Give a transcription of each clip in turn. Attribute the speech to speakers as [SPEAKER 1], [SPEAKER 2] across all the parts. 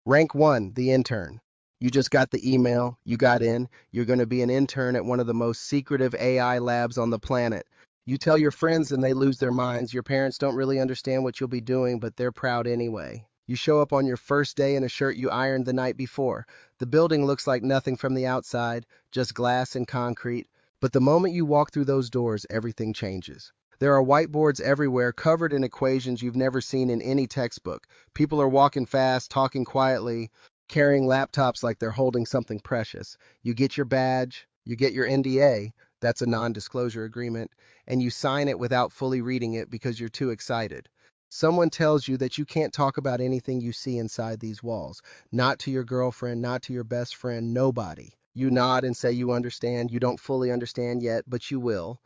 [SPEAKER 1] Rank 1, the intern. You just got the email, you got in, you're going to be an intern at one of the most secretive AI labs on the planet. You tell your friends and they lose their minds. Your parents don't really understand what you'll be doing, but they're proud anyway. You show up on your first day in a shirt you ironed the night before. The building looks like nothing from the outside, just glass and concrete. But the moment you walk through those doors, everything changes. There are whiteboards everywhere covered in equations you've never seen in any textbook. People are walking fast, talking quietly, carrying laptops like they're holding something precious. You get your badge, you get your NDA, that's a non-disclosure agreement, and you sign it without fully reading it because you're too excited. Someone tells you that you can't talk about anything you see inside these walls. Not to your girlfriend, not to your best friend, nobody. You nod and say you understand. You don't fully understand yet, but you will.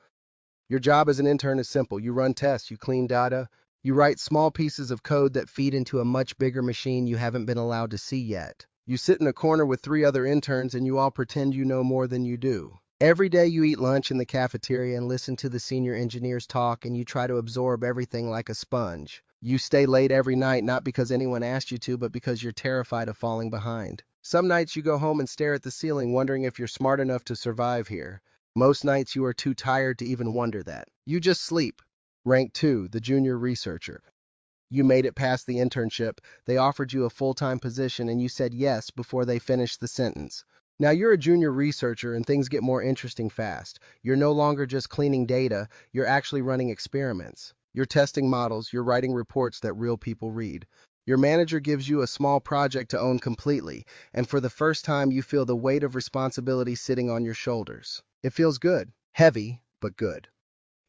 [SPEAKER 1] Your job as an intern is simple. You run tests, you clean data, you write small pieces of code that feed into a much bigger machine you haven't been allowed to see yet. You sit in a corner with three other interns and you all pretend you know more than you do. Every day you eat lunch in the cafeteria and listen to the senior engineers talk and you try to absorb everything like a sponge. You stay late every night not because anyone asked you to, but because you're terrified of falling behind. Some nights you go home and stare at the ceiling wondering if you're smart enough to survive here. Most nights you are too tired to even wonder that. You just sleep. Rank 2, the junior researcher. You made it past the internship. They offered you a full-time position and you said yes before they finished the sentence. Now you're a junior researcher and things get more interesting fast. You're no longer just cleaning data, you're actually running experiments. You're testing models, you're writing reports that real people read. Your manager gives you a small project to own completely, and for the first time you feel the weight of responsibility sitting on your shoulders. It feels good, heavy, but good.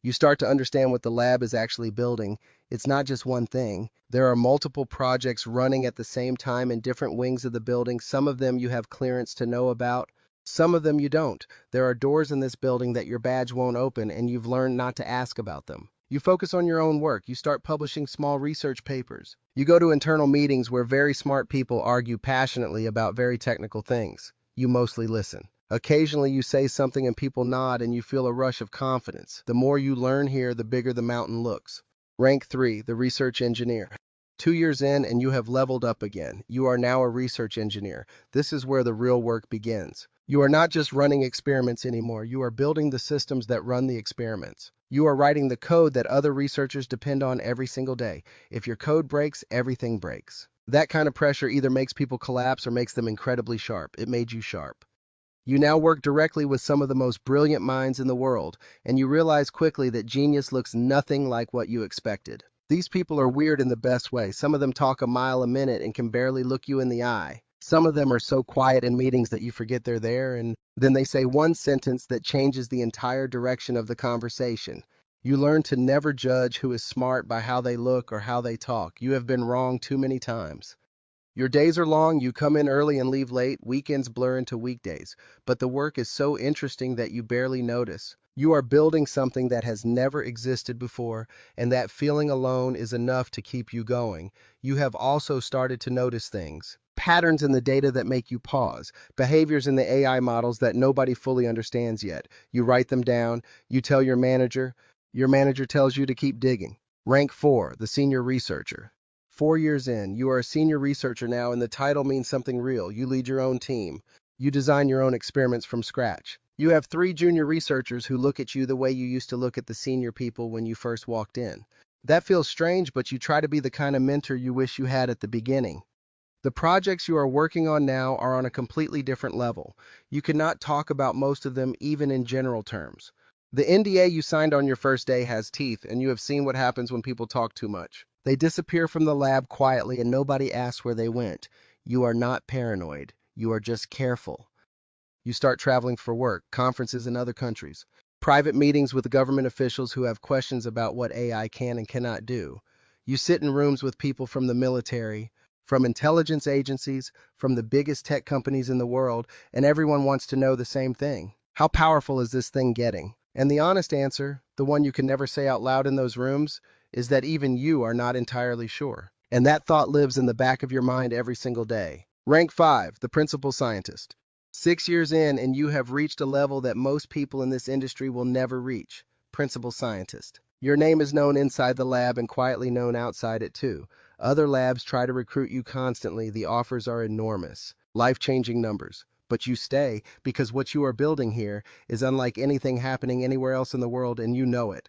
[SPEAKER 1] You start to understand what the lab is actually building. It's not just one thing. There are multiple projects running at the same time in different wings of the building. Some of them you have clearance to know about, some of them you don't. There are doors in this building that your badge won't open, and you've learned not to ask about them. You focus on your own work. You start publishing small research papers. You go to internal meetings where very smart people argue passionately about very technical things. You mostly listen. Occasionally you say something and people nod and you feel a rush of confidence. The more you learn here, the bigger the mountain looks. Rank 3, the research engineer. 2 years in and you have leveled up again. You are now a research engineer. This is where the real work begins. You are not just running experiments anymore. You are building the systems that run the experiments. You are writing the code that other researchers depend on every single day. If your code breaks, everything breaks. That kind of pressure either makes people collapse or makes them incredibly sharp. It made you sharp. You now work directly with some of the most brilliant minds in the world, and you realize quickly that genius looks nothing like what you expected. These people are weird in the best way. Some of them talk a mile a minute and can barely look you in the eye. Some of them are so quiet in meetings that you forget they're there, and then they say one sentence that changes the entire direction of the conversation. You learn to never judge who is smart by how they look or how they talk. You have been wrong too many times. Your days are long, you come in early and leave late, weekends blur into weekdays, but the work is so interesting that you barely notice. You are building something that has never existed before, and that feeling alone is enough to keep you going. You have also started to notice things. Patterns in the data that make you pause, behaviors in the AI models that nobody fully understands yet. You write them down, you tell your manager tells you to keep digging. Rank 4, the senior researcher. 4 years in, you are a senior researcher now, and the title means something real. You lead your own team. You design your own experiments from scratch. You have three junior researchers who look at you the way you used to look at the senior people when you first walked in. That feels strange, but you try to be the kind of mentor you wish you had at the beginning. The projects you are working on now are on a completely different level. You cannot talk about most of them even in general terms. The NDA you signed on your first day has teeth, and you have seen what happens when people talk too much. They disappear from the lab quietly and nobody asks where they went. You are not paranoid. You are just careful. You start traveling for work, conferences in other countries, private meetings with government officials who have questions about what AI can and cannot do. You sit in rooms with people from the military, from intelligence agencies, from the biggest tech companies in the world, and everyone wants to know the same thing. How powerful is this thing getting? And the honest answer, the one you can never say out loud in those rooms, is that even you are not entirely sure. And that thought lives in the back of your mind every single day. Rank 5, the principal scientist. 6 years in, and you have reached a level that most people in this industry will never reach. Principal scientist. Your name is known inside the lab and quietly known outside it too. Other labs try to recruit you constantly. The offers are enormous, life-changing numbers. But you stay because what you are building here is unlike anything happening anywhere else in the world, and you know it.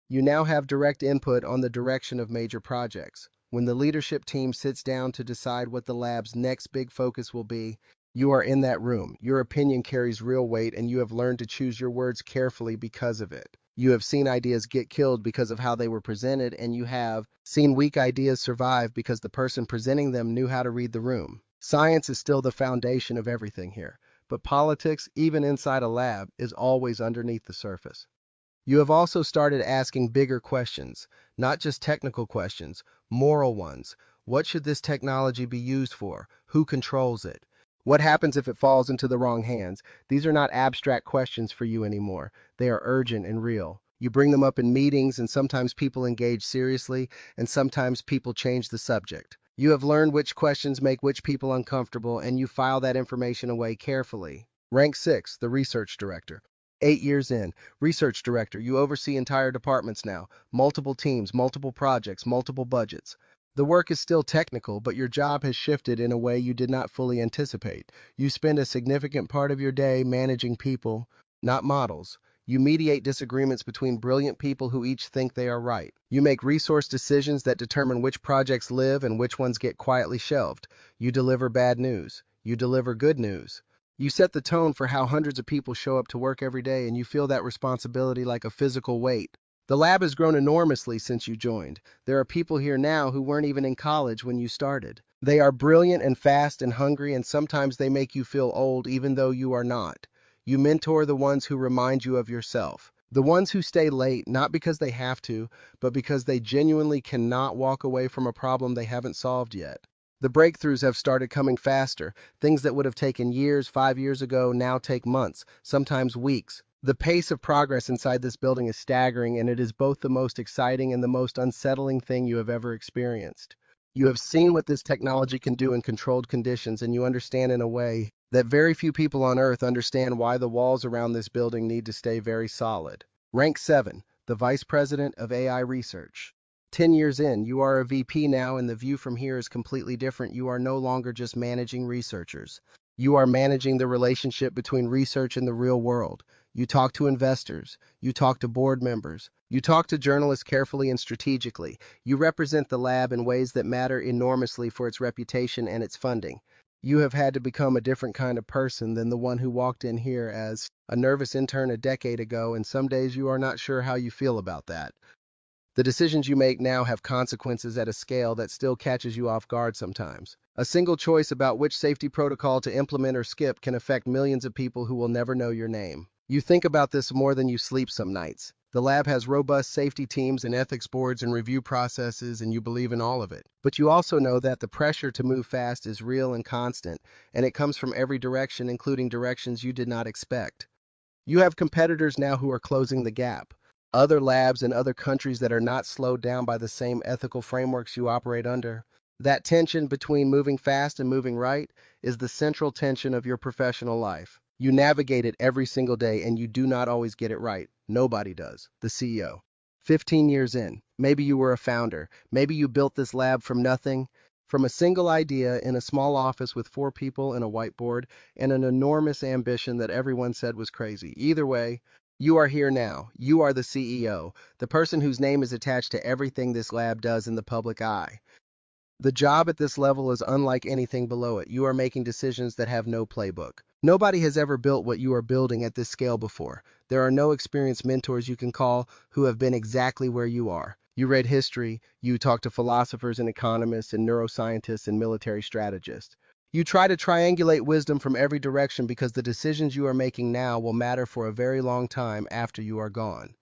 [SPEAKER 1] You now have direct input on the direction of major projects. When the leadership team sits down to decide what the lab's next big focus will be, you are in that room. Your opinion carries real weight, and you have learned to choose your words carefully because of it. You have seen ideas get killed because of how they were presented, and you have seen weak ideas survive because the person presenting them knew how to read the room. Science is still the foundation of everything here, but politics, even inside a lab, is always underneath the surface. You have also started asking bigger questions, not just technical questions, moral ones. What should this technology be used for? Who controls it? What happens if it falls into the wrong hands? These are not abstract questions for you anymore. They are urgent and real. You bring them up in meetings, and sometimes people engage seriously, and sometimes people change the subject. You have learned which questions make which people uncomfortable, and you file that information away carefully. Rank 6, the research director. 8 years in, research director, you oversee entire departments now, multiple teams, multiple projects, multiple budgets. The work is still technical, but your job has shifted in a way you did not fully anticipate. You spend a significant part of your day managing people, not models. You mediate disagreements between brilliant people who each think they are right. You make resource decisions that determine which projects live and which ones get quietly shelved. You deliver bad news. You deliver good news. You set the tone for how hundreds of people show up to work every day, and you feel that responsibility like a physical weight. The lab has grown enormously since you joined. There are people here now who weren't even in college when you started. They are brilliant and fast and hungry, and sometimes they make you feel old even though you are not. You mentor the ones who remind you of yourself. The ones who stay late, not because they have to, but because they genuinely cannot walk away from a problem they haven't solved yet. The breakthroughs have started coming faster. Things that would have taken years 5 years ago now take months, sometimes weeks. The pace of progress inside this building is staggering, and it is both the most exciting and the most unsettling thing you have ever experienced. You have seen what this technology can do in controlled conditions, and you understand in a way that very few people on Earth understand why the walls around this building need to stay very solid. Rank 7, the Vice President of AI Research. 10 years in, you are a VP now, and the view from here is completely different. You are no longer just managing researchers. You are managing the relationship between research and the real world. You talk to investors. You talk to board members. You talk to journalists carefully and strategically. You represent the lab in ways that matter enormously for its reputation and its funding. You have had to become a different kind of person than the one who walked in here as a nervous intern a decade ago, and some days you are not sure how you feel about that. The decisions you make now have consequences at a scale that still catches you off guard sometimes. A single choice about which safety protocol to implement or skip can affect millions of people who will never know your name. You think about this more than you sleep some nights. The lab has robust safety teams and ethics boards and review processes, and you believe in all of it. But you also know that the pressure to move fast is real and constant, and it comes from every direction, including directions you did not expect. You have competitors now who are closing the gap. Other labs in other countries that are not slowed down by the same ethical frameworks you operate under. That tension between moving fast and moving right is the central tension of your professional life. You navigate it every single day, and you do not always get it right. Nobody does. The CEO. 15 years in, maybe you were a founder. Maybe you built this lab from nothing, from a single idea in a small office with 4 people and a whiteboard and an enormous ambition that everyone said was crazy. Either way, you are here now. You are the CEO, the person whose name is attached to everything this lab does in the public eye. The job at this level is unlike anything below it. You are making decisions that have no playbook. Nobody has ever built what you are building at this scale before. There are no experienced mentors you can call who have been exactly where you are. You read history, you talk to philosophers and economists and neuroscientists and military strategists. You try to triangulate wisdom from every direction because the decisions you are making now will matter for a very long time after you are gone.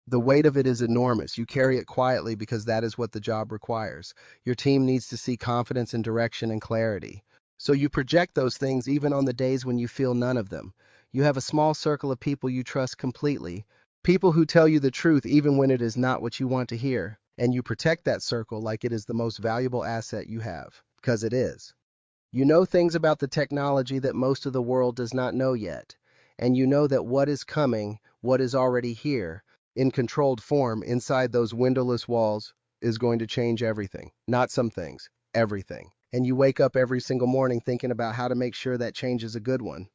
[SPEAKER 1] The weight of it is enormous. You carry it quietly because that is what the job requires. Your team needs to see confidence and direction and clarity. So you project those things even on the days when you feel none of them. You have a small circle of people you trust completely, people who tell you the truth even when it is not what you want to hear, and you protect that circle like it is the most valuable asset you have, because it is. You know things about the technology that most of the world does not know yet, and you know that what is coming, what is already here, in controlled form inside those windowless walls, is going to change everything. Not some things, everything. And you wake up every single morning thinking about how to make sure that change is a good one.